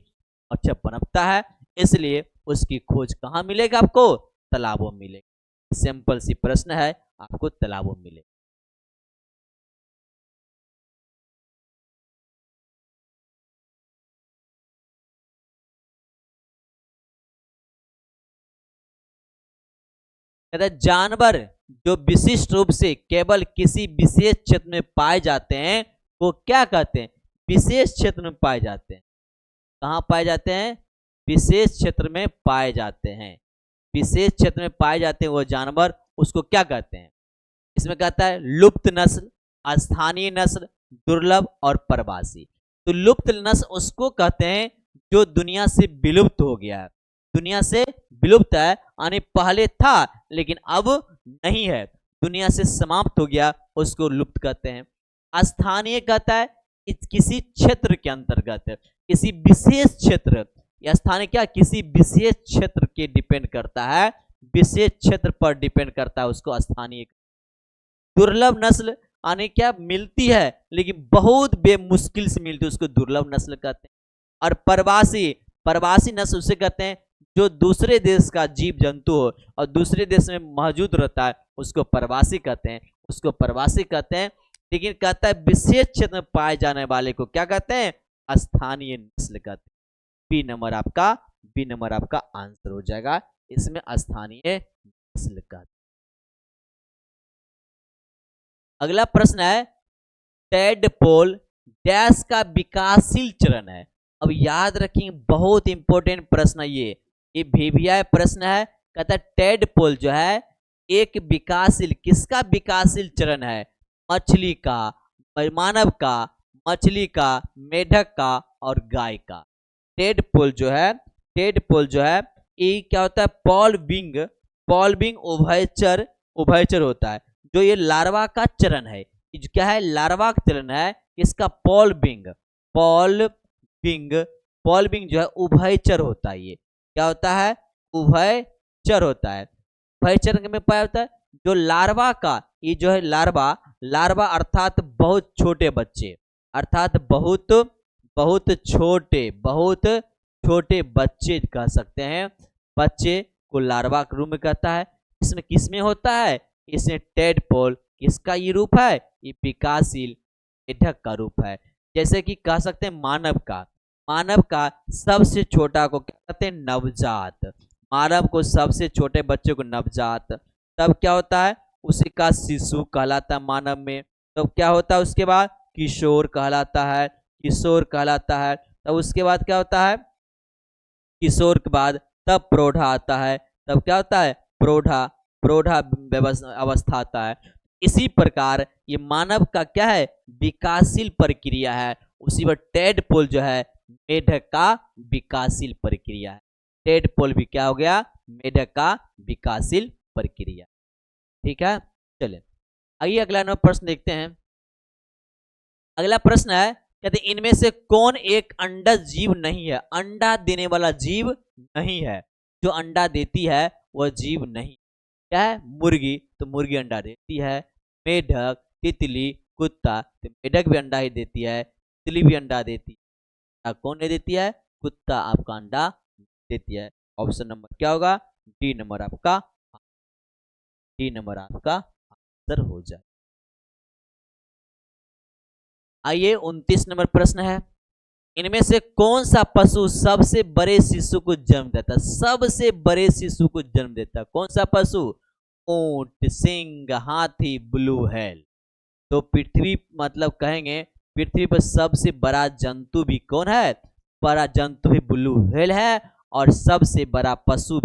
मच्छर पनपता है। इसलिए उसकी खोज कहाँ मिलेगा आपको? तालाबों में मिलेगा। सिंपल सी प्रश्न है, आपको तालाबों में मिलेगा। कहता है जानवर जो विशिष्ट रूप से केवल किसी विशेष क्षेत्र में पाए जाते हैं वो क्या कहते हैं? विशेष क्षेत्र में पाए जाते हैं। कहाँ पाए जाते हैं? विशेष क्षेत्र में पाए जाते हैं। विशेष क्षेत्र में पाए जाते हैं वो जानवर, उसको क्या कहते हैं? इसमें कहता है लुप्त नस्ल, स्थानीय नस्ल, दुर्लभ और प्रवासी। तो लुप्त नस्ल उसको कहते हैं जो दुनिया से विलुप्त हो गया है। दुनिया से विलुप्त है यानी पहले था लेकिन अब नहीं है, दुनिया से समाप्त हो गया, उसको लुप्त कहते हैं। स्थानीय कहता है किसी क्षेत्र के अंतर्गत, किसी विशेष क्षेत्र। या स्थानीय क्या? किसी विशेष क्षेत्र के डिपेंड करता है, विशेष क्षेत्र पर डिपेंड करता है, उसको स्थानीय। दुर्लभ नस्ल यानी क्या? मिलती है लेकिन बहुत बेमुश्किल से मिलती है, उसको दुर्लभ नस्ल कहते हैं। और प्रवासी नस्ल उसे कहते हैं जो दूसरे देश का जीव जंतु हो और दूसरे देश में मौजूद रहता है, उसको प्रवासी कहते हैं। उसको प्रवासी कहते हैं। लेकिन कहता है विशेष क्षेत्र में पाए जाने वाले को क्या कहते हैं? स्थानीय नस्ल कहते हैं। बी नंबर आपका आंसर हो जाएगा। इसमें स्थानीय नस्ल कहते हैं। अगला प्रश्न है टेडपोल डैश का विकासशील चरण है। अब याद रखिए बहुत इंपॉर्टेंट प्रश्न है ये वीवीआई प्रश्न है। कहता है टेडपोल जो है एक विकासशील, किसका विकासशील चरण है? मछली का, मानव का, मछली का, मेढक का और गाय का। टेडपोल जो है ये क्या होता है? पॉल विंग उभयचर होता है। जो ये लार्वा का चरण है, क्या है? लार्वा का चरण है। इसका पॉल विंग जो है उभयचर होता है। ये क्या होता है? उभयचर होता है। उभयचर में पाया होता है जो लार्वा का, ये जो है लार्वा अर्थात बहुत छोटे बच्चे, अर्थात बहुत छोटे बच्चे कह सकते हैं। बच्चे को लार्वा के रूप में कहता है। इसमें किसमें होता है? इसमें टेडपोल किसका ये रूप है? ये विकासशील मेढक का रूप है। जैसे कि कह सकते हैं मानव का सबसे छोटा को क्या कहते हैं? नवजात। मानव को सबसे छोटे बच्चे को नवजात। तब क्या होता है? उसी का शिशु कहलाता है मानव में। तब क्या होता है? उसके बाद किशोर कहलाता है। किशोर कहलाता है। तब उसके बाद क्या होता है, किशोर के बाद तब प्रौढ़ा आता है। तब क्या होता है, प्रौढ़ा, प्रौढ़ा अवस्था आता है। इसी प्रकार ये मानव का क्या है, विकासशील प्रक्रिया है। उसी पर टेडपोल जो है मेढक का विकासशील प्रक्रिया है। टेडपोल भी क्या हो गया, मेढक का विकासशील प्रक्रिया। ठीक है, चलिए आइए अगला नंबर प्रश्न देखते हैं। अगला प्रश्न है, कहते इनमें से कौन एक अंडा जीव नहीं है। अंडा देने वाला जीव नहीं है, जो अंडा देती है वह जीव नहीं। क्या है, मुर्गी, तो मुर्गी अंडा देती है। मेढक, तितली, कुत्ता, तो मेढक भी अंडा ही देती है, तितली भी अंडा देती है। कौन नहीं देती है, कुत्ता आपका अंडा देती है। ऑप्शन नंबर क्या होगा, डी नंबर आपका, डी नंबर आपका आंसर हो जाए। आइए 29 नंबर प्रश्न है, इनमें से कौन सा पशु सबसे बड़े शिशु को जन्म देता है। सबसे बड़े शिशु को जन्म देता है कौन सा पशु, ऊंट, सिंह, हाथी, ब्लू हेल। तो पृथ्वी मतलब कहेंगे पृथ्वी पर सबसे बड़ा जंतु भी कौन है, बड़ा जंतु भी ब्लू हेल है। और सबसे बड़ा पशु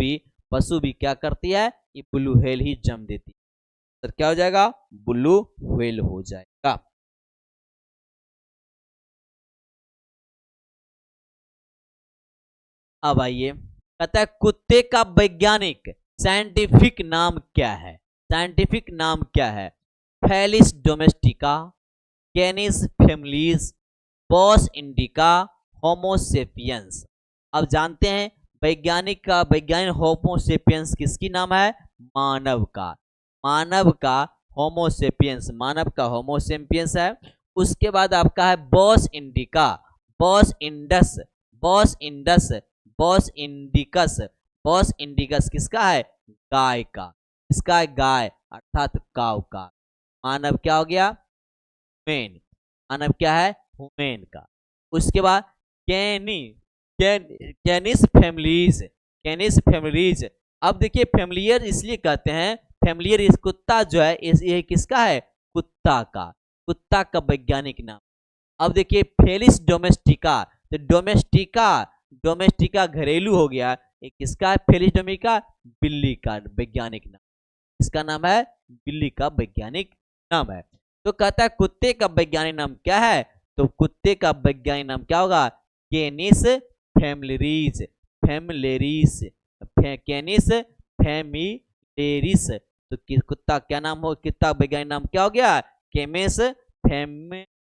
भी क्या करती है, ये ब्लू हेल ही जन्म देती है। तो क्या हो जाएगा, ब्लू व्हेल हो जाएगा। अब आइए, कहता है कुत्ते का वैज्ञानिक साइंटिफिक नाम क्या है। साइंटिफिक नाम क्या है, Felis domestica, Canis familiaris, Bos indica, homo sapiens. अब जानते हैं वैज्ञानिक का वैज्ञानिक होमोसेपियंस किसकी नाम है, मानव का। मानव का होमोसेपियंस, मानव का होमोसेपियंस है। उसके बाद आपका है boss indica, boss Indus, boss Indus, Bos indicus. Bos indicus किसका है, गाय का। किसका है, गाय अर्थात काव का। मानव क्या हो गया, मेन। मानव क्या है, हुमेन का। उसके बाद कैनी, कैनिस फैमिलीज, कैनिस फैमिलीज। अब देखिए फैमिलियर इसलिए कहते हैं, फैमिलियर इस कुत्ता जो है ये किसका है, कुत्ता का, कुत्ता का वैज्ञानिक नाम। अब देखिए फेलिस डोमेस्टिका, तो डोमेस्टिका, डोमेस्टिका घरेलू हो गया। ये किसका है, फेलिस डोमेस्टिका, बिल्ली का वैज्ञानिक नाम। इसका नाम है, बिल्ली का वैज्ञानिक नाम है। तो कहता है कुत्ते का वैज्ञानिक नाम क्या है, तो कुत्ते का वैज्ञानिक नाम क्या होगा, केनिस फैमिलिरीज, फैमिलेरिस, कैनिस फैमिलेरिस। तो कुत्ता क्या नाम हो, कुत्ता वैज्ञानिक नाम क्या हो गया, केमिस फैमिलेरिस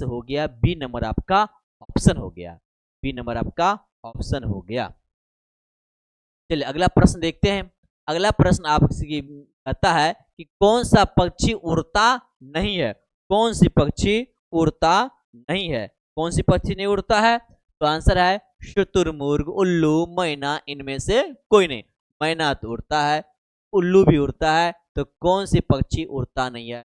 हो गया। बी नंबर आपका ऑप्शन हो गया, बी नंबर आपका ऑप्शन हो गया। चलिए अगला प्रश्न देखते हैं। अगला प्रश्न आपसे कहता है कि कौन सा पक्षी उड़ता नहीं है। कौन सी पक्षी उड़ता नहीं है, कौन सी पक्षी नहीं उड़ता है, तो आंसर है शुतुरमुर्ग, उल्लू, मैना। इनमें से कोई नहीं। मैना तो उड़ता है, उल्लू भी उड़ता है, तो कौन सी पक्षी उड़ता नहीं है,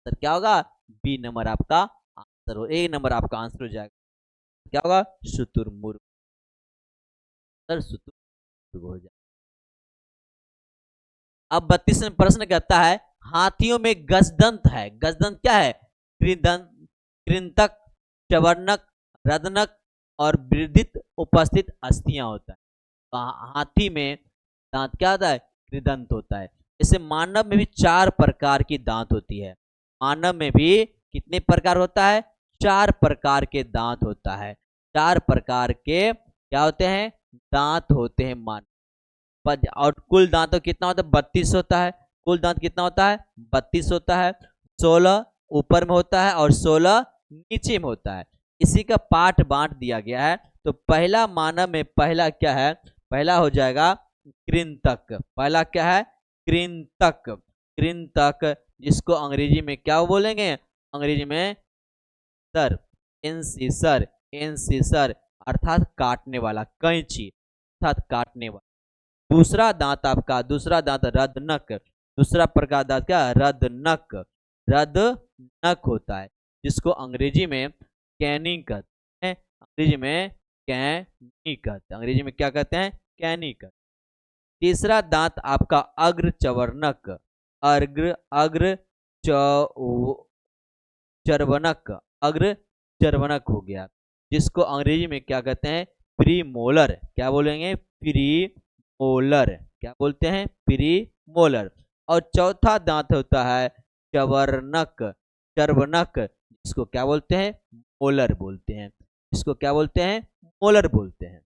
सर क्या होगा, बी नंबर आपका आंसर हो, ए नंबर आपका आंसर हो जाएगा। क्या होगा, शुतुरमुर्ग, सर शुतुरमुर्ग हो जाएगा। अब 32 प्रश्न कहता है हाथियों में गजदंत है। गजदंत क्या है, कृदंत, कृंतक, चवर्णक, रदनक और वृद्धित उपस्थित अस्थियां होता है। तो हाथी में दांत क्या होता है, कृदंत होता है। जैसे मानव में भी 4 प्रकार की दांत होती है। मानव में भी कितने प्रकार होता है, 4 प्रकार के दांत होता है। 4 प्रकार के क्या होते हैं, दांत होते हैं मानव। और कुल दांतों कितना होता है, 32 होता है। कुल दांत कितना होता है, 32 होता है। 16 ऊपर में होता है और 16 नीचे में होता है। इसी का पाठ बांट दिया गया है। तो पहला मानव में पहला क्या है, पहला हो जाएगा कृंतक। पहला क्या है, कृंतक। कृंतक जिसको अंग्रेजी में क्या बोलेंगे, अंग्रेजी में सर, इंसिसर, इंसिसर अर्थात काटने वाला, कैंची अर्थात काटने वाला। दूसरा दांत आपका, दूसरा दांत रदनक। दूसरा प्रकार दांत क्या, रदनक, रदनक होता है, जिसको अंग्रेजी में कैनिंग कहते हैं। अंग्रेजी में कैनी कहते हैं, अंग्रेजी में क्या कहते हैं, कैनी कहते हैं। तीसरा दांत आपका अग्र चवर्णक, अग्र, अग्र चर्वनक, अग्र चर्वनक हो गया, जिसको अंग्रेजी में क्या कहते हैं, प्रीमोलर। क्या बोलेंगे, प्रीमोलर। क्या बोलते हैं, प्रीमोलर। और चौथा दांत होता है चवर्नक, चर्वनक, जिसको क्या बोलते हैं, मोलर बोलते हैं। इसको क्या बोलते हैं, मोलर बोलते हैं।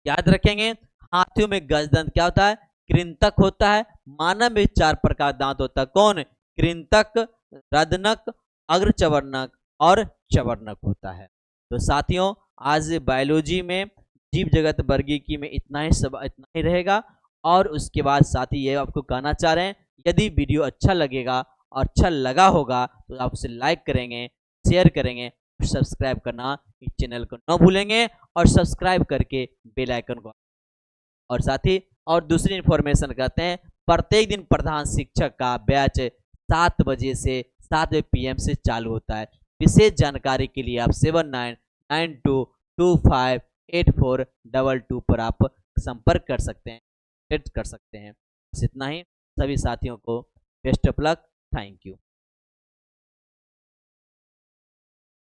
याद रखेंगे, हाथियों में गजदंत क्या होता है, कृंतक होता है। मानव में 4 प्रकार दांत होता है, कौन, कृंतक, रदनक, अग्रचवर्णक और चवर्णक होता है। तो साथियों, आज बायोलॉजी में जीव जगत वर्गीकी में इतना ही रहेगा। और उसके बाद साथी ये आपको कहना चाह रहे हैं, यदि वीडियो अच्छा लगेगा और अच्छा लगा होगा तो आप उसे लाइक करेंगे, शेयर करेंगे, सब्सक्राइब करना इस चैनल को न भूलेंगे, और सब्सक्राइब करके बेल आइकन को। और साथ ही और दूसरी इंफॉर्मेशन कहते हैं, प्रत्येक दिन प्रधान शिक्षक का बैच 7 बजे से 7 PM से चालू होता है। विशेष जानकारी के लिए आप 7992258422 पर आप संपर्क कर सकते हैं, बस इतना ही। सभी साथियों को best of luck, thank you.